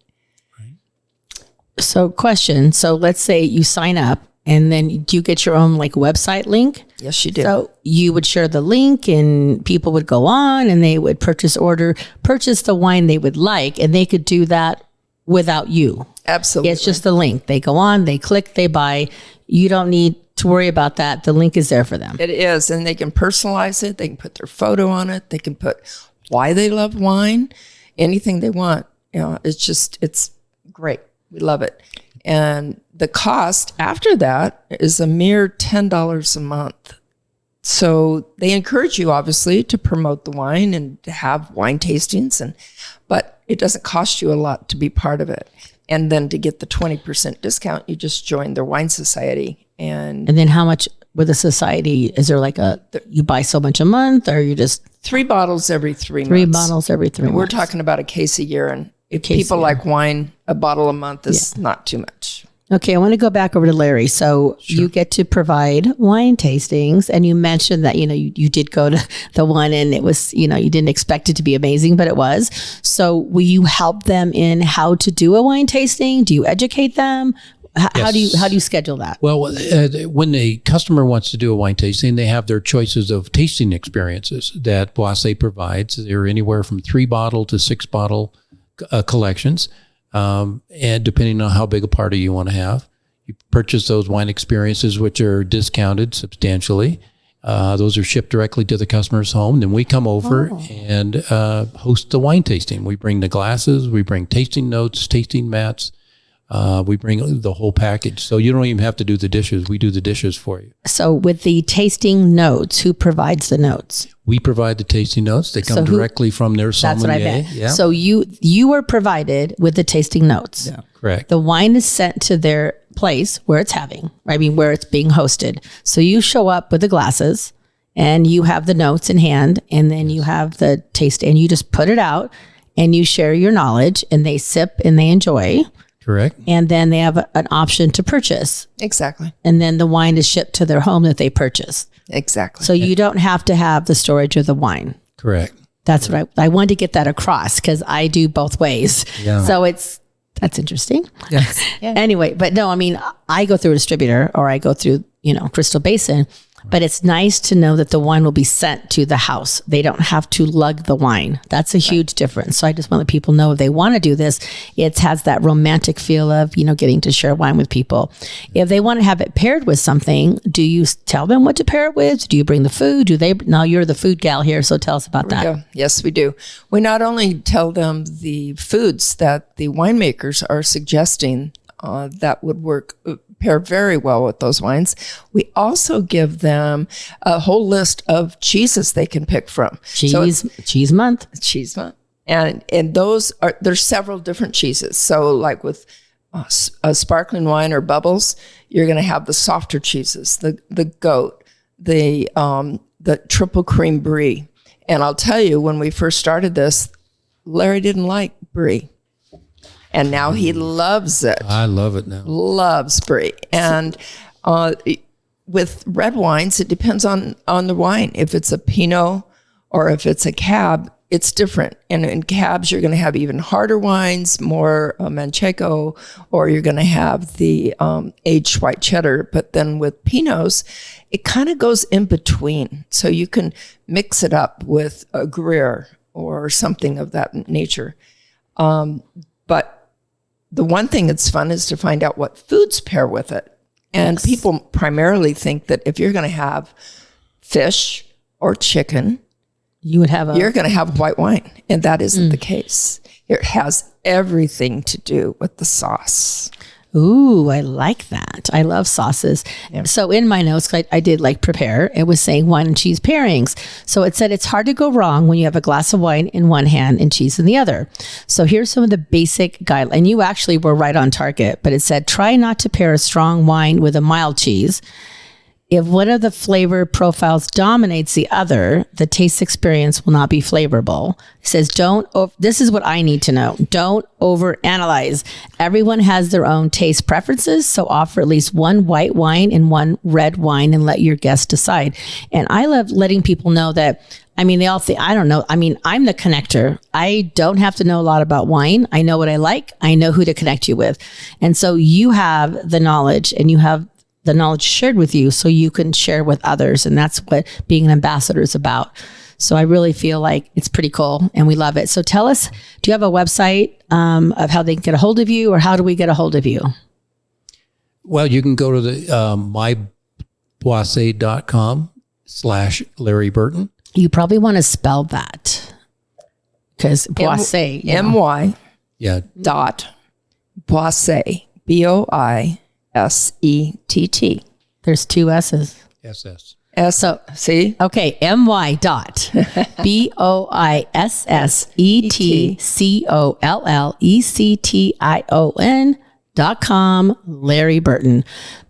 So question. So let's say you sign up, and then do you get your own website link? Yes, you do. So you would share the link, and people would go on, and they would purchase the wine they would like, and they could do that without you. Absolutely. It's just the link. They go on, they click, they buy. You don't need to worry about that. The link is there for them. It is, and they can personalize it. They can put their photo on it. They can put why they love wine, anything they want. It's great. We love it. And the cost after that is a mere $10 a month. So they encourage you, obviously, to promote the wine and to have wine tastings, but it doesn't cost you a lot to be part of it. And then to get the 20% discount, you just join their wine society. And then how much with the society? Is there you buy so much a month, or you just 3 bottles every 3 months? 3 bottles every 3 months. We're talking about a case a year, and if people like wine, a bottle a month is not too much. Okay, I want to go back over to Larry. So you get to provide wine tastings, and you mentioned that, you did go to the one and it was, you didn't expect it to be amazing, but it was. So will you help them in how to do a wine tasting? Do you educate them? How do you schedule that? Well, when a customer wants to do a wine tasting, they have their choices of tasting experiences that Boisset provides. They're anywhere from 3-bottle to 6-bottle collections. And depending on how big a party you want to have, you purchase those wine experiences, which are discounted substantially. Those are shipped directly to the customer's home. Then we come over and host the wine tasting. We bring the glasses, we bring tasting notes, tasting mats. We bring the whole package. So you don't even have to do the dishes. We do the dishes for you. So with the tasting notes, who provides the notes? We provide the tasting notes. They come directly from their sommelier. That's what I meant. Yeah. So you are provided with the tasting notes. Yeah, correct. The wine is sent to their place where it's where it's being hosted. So you show up with the glasses and you have the notes in hand, and then you have the taste, and you just put it out and you share your knowledge, and they sip and they enjoy. Correct. And then they have an option to purchase. Exactly. And then the wine is shipped to their home that they purchased. Exactly. So you don't have to have the storage of the wine. Correct. That's what I wanted to get that across, because I do both ways. Yeah. So that's interesting. Yes. Anyway, but no, I go through a distributor, or I go through, Crystal Basin, but it's nice to know that the wine will be sent to the house. They don't have to lug the wine. That's a huge difference. So I just want to let people know, if they want to do this, it has that romantic feel of, getting to share wine with people. If they want to have it paired with something, do you tell them what to pair it with? Do you bring the food? Now you're the food gal here, so tell us about that. Go. Yes, we do. We not only tell them the foods that the winemakers are suggesting that would pair very well with those wines, we also give them a whole list of cheeses they can pick from. Cheese month. And there's several different cheeses. So like with a sparkling wine or bubbles, you're going to have the softer cheeses, the goat, the triple cream brie. And I'll tell you, when we first started this, Larry didn't like brie. And now he loves it. I love it now. Loves brie. And with red wines, it depends on the wine. If it's a Pinot or if it's a Cab, it's different. And in Cabs, you're going to have even harder wines, more Manchego, or you're going to have the aged white cheddar. But then with Pinots, it kind of goes in between. So you can mix it up with a Grille or something of that nature. But the one thing that's fun is to find out what foods pair with it. And people primarily think that if you're going to have fish or chicken, you're going to have white wine. And that isn't the case. It has everything to do with the sauce. Ooh, I like that. I love sauces. Yeah. So in my notes, I did prepare. It was saying wine and cheese pairings. So it said it's hard to go wrong when you have a glass of wine in one hand and cheese in the other. So here's some of the basic guidelines. And you actually were right on target, but it said try not to pair a strong wine with a mild cheese. If one of the flavor profiles dominates the other, the taste experience will not be flavorful. It says, this is what I need to know. Don't overanalyze. Everyone has their own taste preferences, so offer at least one white wine and one red wine and let your guests decide. And I love letting people know that, they all think, I don't know. I'm the connector. I don't have to know a lot about wine. I know what I like. I know who to connect you with. And so you have the knowledge, and you have the knowledge shared with you so you can share with others. And that's what being an ambassador is about. So I really feel like it's pretty cool and we love it. So tell us, do you have a website of how they can get a hold of you, or how do we get a hold of you? Well, you can go to the myboisset.com/Larry Burton. You probably want to spell that, because Boisset. M-Y. Yeah. Dot. Boisset. B-O-I. S-E-T-T. There's two S's. S-S. So, see? Okay, M-Y dot BOISSETCOLLECTION.com, Larry Burton.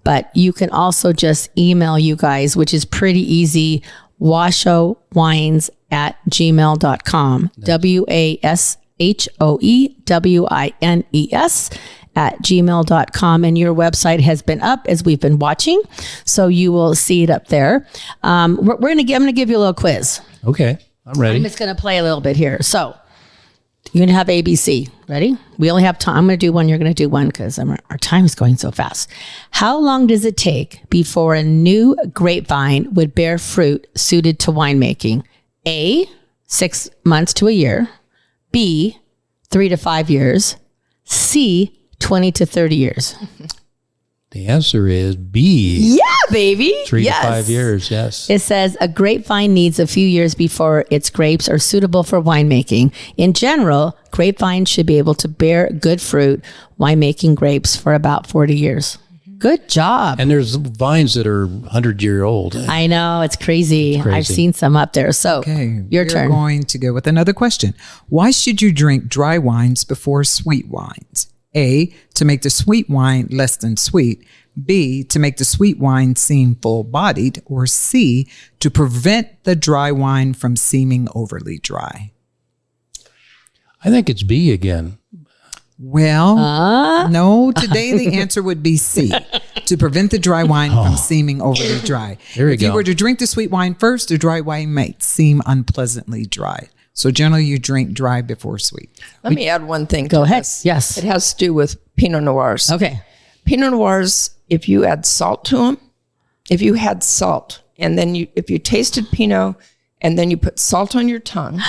But you can also just email you guys, which is pretty easy, washowines@gmail.com. WASHOEWINES gmail.com. And your website has been up as we've been watching. So you will see it up there. I'm going to give you a little quiz. Okay, I'm ready. I'm just going to play a little bit here. So you're going to have ABC. Ready? We only have time. I'm going to do one. You're going to do one because our time is going so fast. How long does it take before a new grapevine would bear fruit suited to winemaking? A, 6 months to a year. B, 3 to 5 years. C, 20 to 30 years. The answer is B. Yeah, baby. 3 to 5 years, yes. It says a grapevine needs a few years before its grapes are suitable for winemaking. In general, grapevines should be able to bear good fruit, winemaking grapes for about 40 years. Good job. And there's vines that are 100-year-old. I know, it's crazy. I've seen some up there. So your turn. We're going to go with another question. Why should you drink dry wines before sweet wines? A, to make the sweet wine less than sweet. B, to make the sweet wine seem full-bodied. Or C, to prevent the dry wine from seeming overly dry. I think it's B again. Well, no, today the answer would be C, to prevent the dry wine from seeming overly dry. There if you were to drink the sweet wine first, the dry wine might seem unpleasantly dry. So generally you drink dry before sweet. Let me add one thing. Go ahead. This. Yes. It has to do with Pinot Noirs. Okay. Pinot Noirs, if you add salt to them, if you had salt, and then if you tasted Pinot and then you put salt on your tongue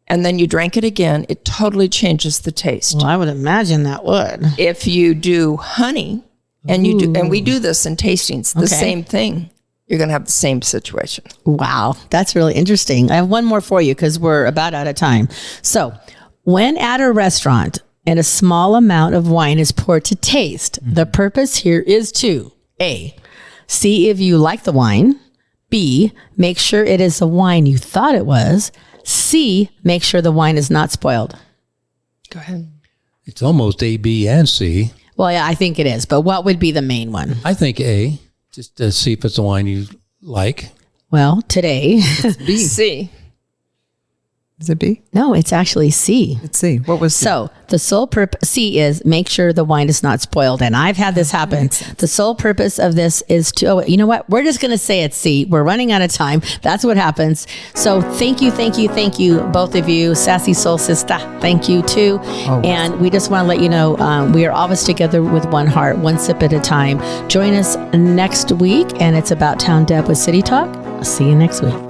and then you drank it again, it totally changes the taste. Well, I would imagine that would. If you do honey and we do this in tastings, the same thing. You're going to have the same situation. Wow. That's really interesting. I have one more for you because we're about out of time. So when at a restaurant and a small amount of wine is poured to taste, the purpose here is to A, see if you like the wine. B, make sure it is the wine you thought it was. C, make sure the wine is not spoiled. Go ahead. It's almost A, B, and C. Well, yeah, I think it is. But what would be the main one? I think A, just to see if it's the wine you like. Well, today. B. C. Is it B? No, it's actually C. It's C. What was C? So the sole purpose, C is make sure the wine is not spoiled. And I've had this happen. The sole purpose of this is to, you know what? We're just going to say it's C. We're running out of time. That's what happens. So thank you, both of you. Sassy Soul Sister, thank you too. Oh, and we just want to let you know, we are always together with one heart, one sip at a time. Join us next week. And it's About Town Deb with City Talk. I'll see you next week.